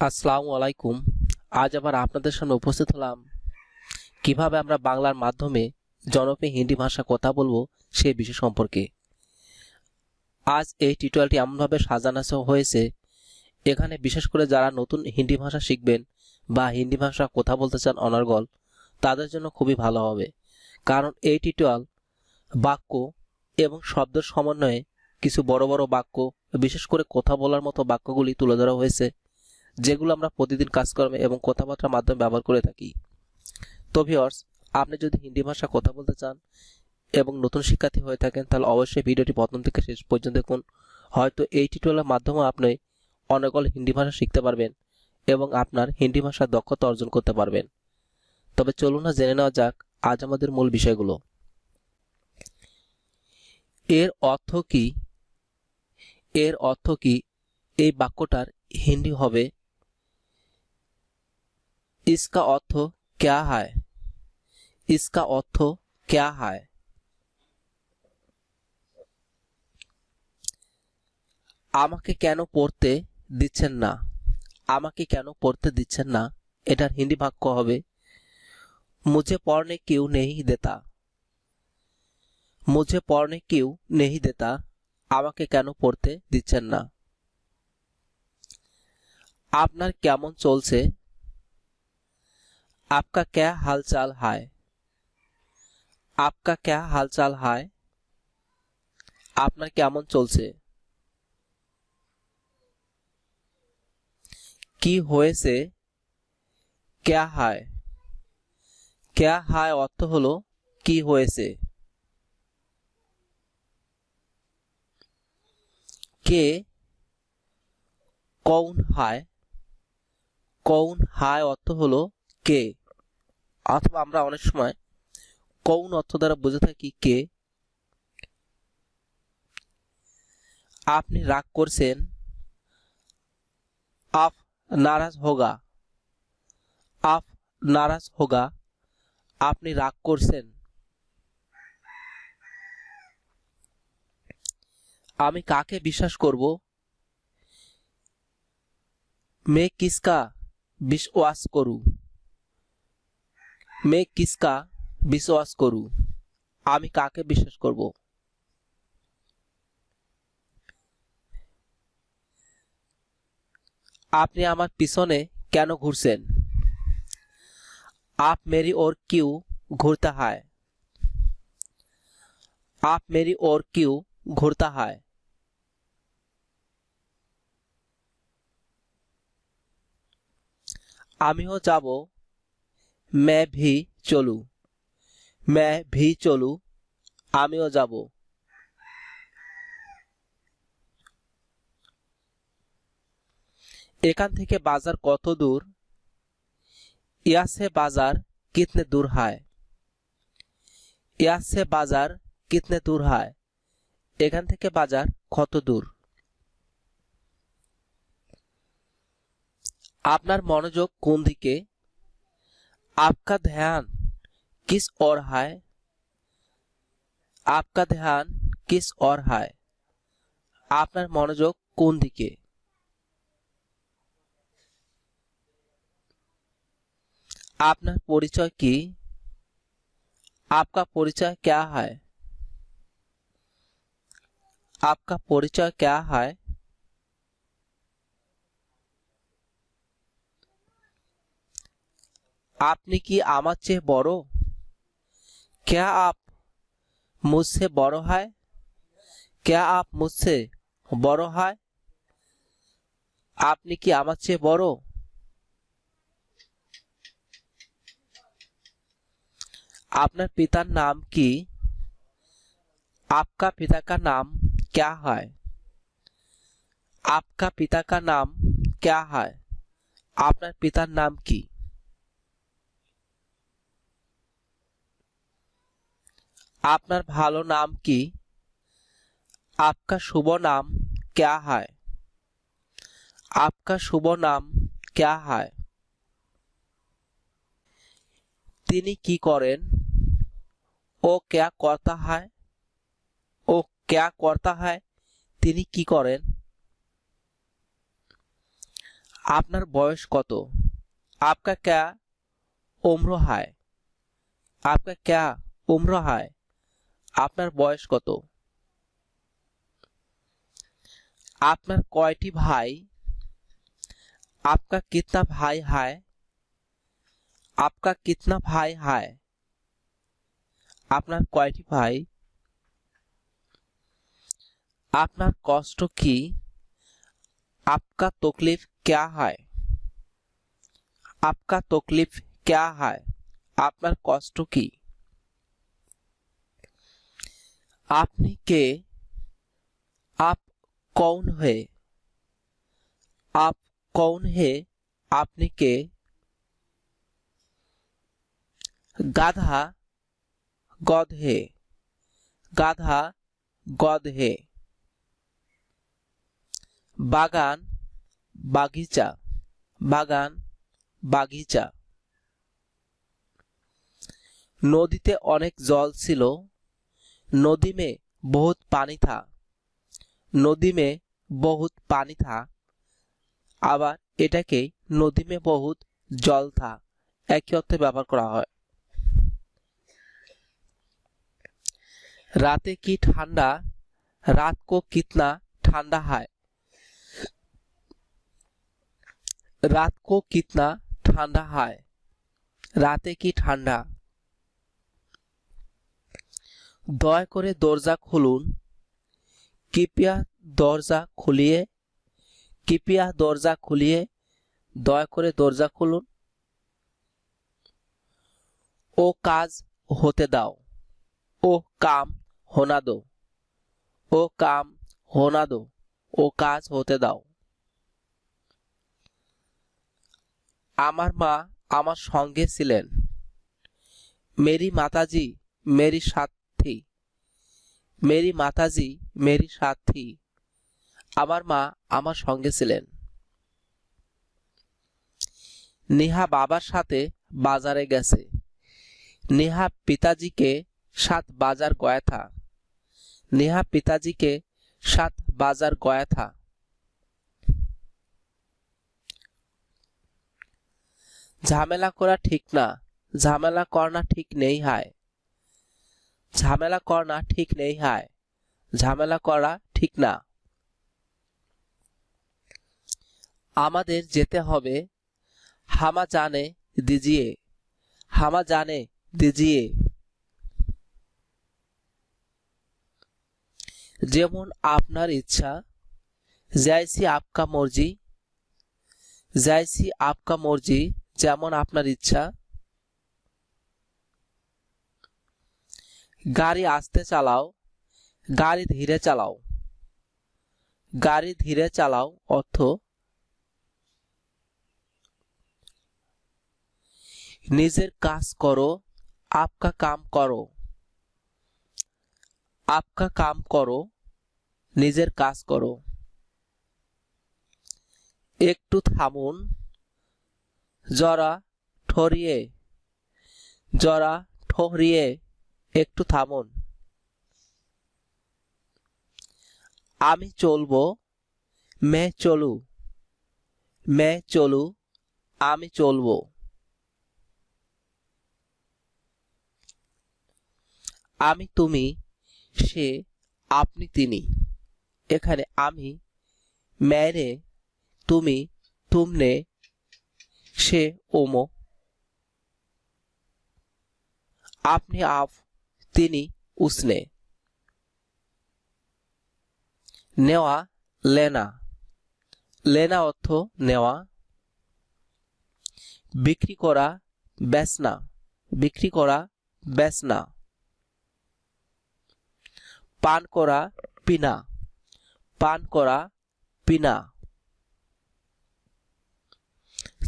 আসসালামু আলাইকুম। আজ আবার আপনাদের সামনে উপস্থিত হলাম কিভাবে আমরা বাংলার মাধ্যমে জনপ্রিয় হিন্দি ভাষা কথা বলবো সেই বিষয় সম্পর্কে। আজ এই টিউটোরিয়ালটি এমনভাবে সাজানো হয়েছে, এখানে বিশেষ করে যারা নতুন হিন্দি ভাষা শিখবেন বা হিন্দি ভাষা কথা বলতে চান অনর্গল, তাদের জন্য খুবই ভালো হবে। কারণ এই টিউটোরিয়াল বাক্য এবং শব্দের সমন্বয়ে কিছু বড় বড় বাক্য, বিশেষ করে কথা বলার মতো বাক্যগুলি তুলে ধরা হয়েছে, যেগুলো আমরা প্রতিদিন কাজকর্মে এবং কথাবার্তার মাধ্যমে ব্যবহার করে থাকি। তো ভিউয়ার্স, আপনি যদি হিন্দি ভাষা কথা বলতে চান এবং নতুন শিক্ষার্থী হয়ে থাকেন, তাহলে অবশ্যই ভিডিওটি প্রথম থেকে শেষ পর্যন্ত দেখুন। হয়তো এই টিউটোরিয়ালের মাধ্যমে আপনি অনেকগুলো হিন্দি ভাষা শিখতে পারবেন এবং আপনার হিন্দি ভাষার দক্ষতা অর্জন করতে পারবেন। তবে চলুন না জেনে নেওয়া যাক আজ আমাদের মূল বিষয়গুলো। এর অর্থ কি? এর অর্থ কি? এই বাক্যটার হিন্দি হবে इसका अर्थ क्या है? इसका अर्थ क्या है? আমাকে কেন পড়তে দিচ্ছেন না? আমাকে কেন পড়তে দিচ্ছেন না এটার হিন্দি বাক্য হবে मुझे पढ़ने क्यों नहीं देता? मुझे पढ़ने क्यों नहीं देता? আমাকে কেন পড়তে দিচ্ছেন না? আপনার কেমন চলছে? आपका क्या हालचाल है? आपका क्या हालचाल है? আপনার কেমন চলছে? কি হয়েছে? क्या है? क्या है অর্থ হলো কি হয়েছে। কে कौन है? कौन है অর্থ হলো কে, অথবা আমরা অনেক সময় कौन অর্থ দ্বারা বুঝে থাকি কে। আপনি রাগ করছেন? आप नाराज होगा? आप नाराज होगा? আপনি রাগ করছেন। আমি কাকে বিশ্বাস করব? मैं किसका विश्वास करूं? मैं किसका विश्वास करूं? আমি কাকে বিশ্বাস করব? আপনি আমার পিছনে কেন ঘুরছেন? आप मेरी ओर क्यों घूरता है? आप मेरी ओर क्यों घूरता है? আমিও যাব। मैं भी চলু। मैं भी চলু। আমিও যাব। এখান থেকে বাজার কত দূর? यहाँ से बाजार कितने दूर है? यहाँ से बाजार कितने दूर है? এখান থেকে বাজার কত দূর? আপনার মনোযোগ কোন দিকে? आपका ध्यान किस ओर है? आपका ध्यान किस ओर है? আপনার মনোযোগ কোন দিকে? আপনার পরিচয় কি? आपका परिचय क्या है? आपका परिचय क्या है? আপনি কি আমার চেয়ে বড়? क्या आप मुझसे बड़ो है? क्या आप मुझसे बड़ो है? আপনি কি আমার চেয়ে বড়? আপনার পিতার নাম কি? आपका पिता का नाम क्या है? आपका पिता का नाम क्या है? আপনার পিতার নাম কি? আপনার ভালো নাম কি? आपका शुभ नाम क्या है? आपका शुभ नाम क्या है? তিনি কি করেন? ও क्या करता है? ও क्या करता है? তিনি কি করেন? আপনার বয়স কত? आपका क्या उम्र है? आपका क्या उम्र है? আপনার বয়স কত? আপনার কয়টি ভাই? आपका कितना भाई है? आपका कितना भाई है? আপনার কয়টি ভাই? আপনার কষ্ট কি? आपका तकलीफ क्या है? आपका तकलीफ क्या है? আপনার কষ্ট কি? আপনি কে? आप कौन है? आप कौन है? আপনি কে? গাধা গধে, গাধা গধে। বাগান বাগিচা, বাগান বাগিচা। নদীতে অনেক জল ছিল, नदी में बहुत पानी था, नदी में बहुत पानी था। আবার এটাকে নদী में बहुत জল था একই অর্থে ব্যবহার করা হয়। राते की ठंडा, रात को कितना ठंडा है? रात को कितना ठंडा है? राते की ठंडा। দয়া করে দরজা খুলুন, কৃপয়া দরজা খুলিয়ে, কৃপয়া দরজা খুলিয়ে, দয়া করে দরজা খুলুন। ও কাজ হতে দাও, ও কাম হোনা দো, ও কাম হোনা দো, ও কাজ হতে দাও। আমার মা আমার সঙ্গে ছিলেন, मेरी माताजी मेरी साथ थी, मेरी माताजी मेरी साथ थी। আমার মা আমার সঙ্গে ছিলেন। नेहा বাবার সাথে বাজারে গেছে, नेहा पिताजी के साथ बाजार गया था, नेहा पिताजी के साथ बाजार गया था। झमेला करा ठीक ना, झमेला करना ठीक नहीं है, झमेला करना ठीक नहीं है, झमेला करा ठीक ना। আমাদের যেতে হবে, হামা জানে দিজিয়ে, হামা জানে দিজিয়ে। যেমন আপনার ইচ্ছা, जैसी आपका मर्जी, जैसी आपका मर्जी, যেমন আপনার ইচ্ছা। গাড়ি আস্তে চালাও, গাড়ি ধীরে চালাও, গাড়ি ধীরে চালাও অর্থ নিজের কাজ করো, आपका काम करो, आपका काम करो, নিজের কাজ করো। একটু থামুন, জরা ঠরিয়ে, জরা ঠরিয়ে, একটু থামুন। আমি চলবো, मैं চলু, मैं চলু, আমি চলবো। আমি তুমি, সে আপনি তিনি। এখানে আমি, मैंने, তুমি, तुमने, সে ওমো। আপনি आप, তিনি उसने। নেওয়া লেনা, লেনা অর্থ নেওয়া। বিক্রি করা বেচনা, বিক্রি করা বেচনা। পান করা পিনা, পান করা পিনা।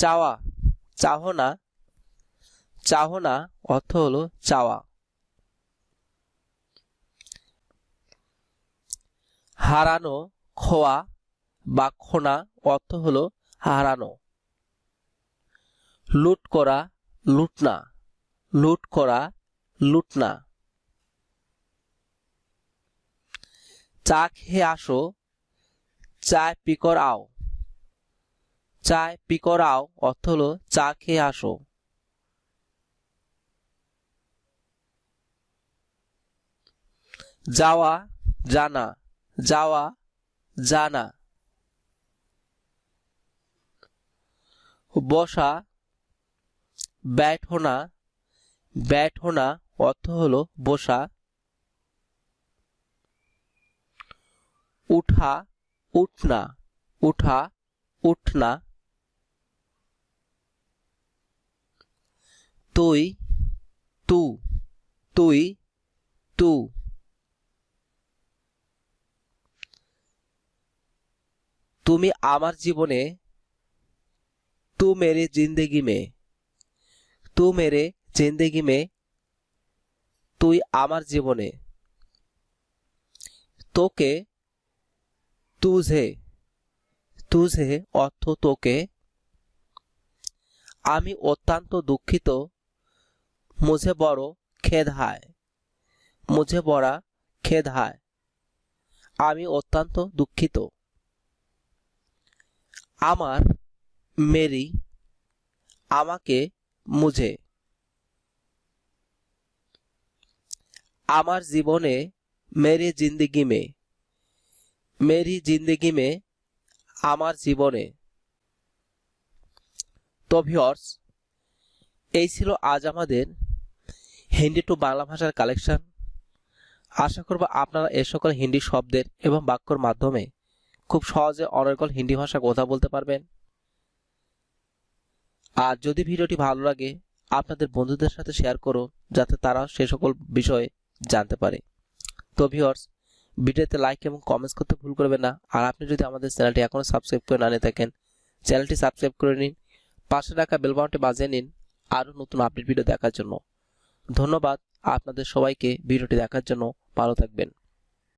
চাওয়া চাহনা, চাহনা অর্থ হলো চাওয়া। হারানো খোয়া বা খোনা অর্থ হলো হারানো। লুট করা লুটনা, লুট করা লুটনা। চা খেয়ে আসো, চায় পিকর আও, চায় পিকরাও অর্থ হলো চা খেয়ে আসো। যাওয়া জানা, যাওয়া জানা। বসা बैठना, बैठना অর্থ হলো বসা। उठा उठना, उठा उठना। তুই तू, তুই तू। তুমি আমার জীবনে, तू मेरी जिंदगी में, तू मेरे जिंदगी में। তুই আমার জীবনে। তোকে तुझे, तुझे অর্থ তোকে। আমি অত্যন্ত দুঃখিত, मुझे বড় खेद है, मुझे बड़ा खेद है। আমি অত্যন্ত দুঃখিত। আমার मेरी, আমাকে मुझे। আমার জীবনে मेरी जिंदगी में, मेरी जिंदगी में আমার জীবনে। তো ভিউয়ার্স, এই ছিল আজ আমাদের হিন্দি টু বাংলা ভাষার কালেকশন। আশা করব আপনারা এই সকল হিন্দি শব্দের এবং বাক্যর মাধ্যমে খুব সহজে অনর্গল হিন্দি ভাষা কথা বলতে পারবেন। আর যদি ভিডিওটি ভালো লাগে আপনাদের বন্ধুদের সাথে শেয়ার করুন, যাতে তারা সে সকল বিষয়ে জানতে পারে। তো ভিউয়ার্স, ভিডিওতে লাইক এবং কমেন্টস করতে ভুল করবেন না। আর আপনি যদি আমাদের চ্যানেলটি এখনো সাবস্ক্রাইব করে না নিয়ে থাকেন, চ্যানেলটি সাবস্ক্রাইব করে নিন, পাশে রাখা বেল বাটনটি বাজিয়ে নিন আরও নতুন আপডেট ভিডিও দেখার জন্য। ধন্যবাদ আপনাদের সবাইকে ভিডিওটি দেখার জন্য। ভালো থাকবেন।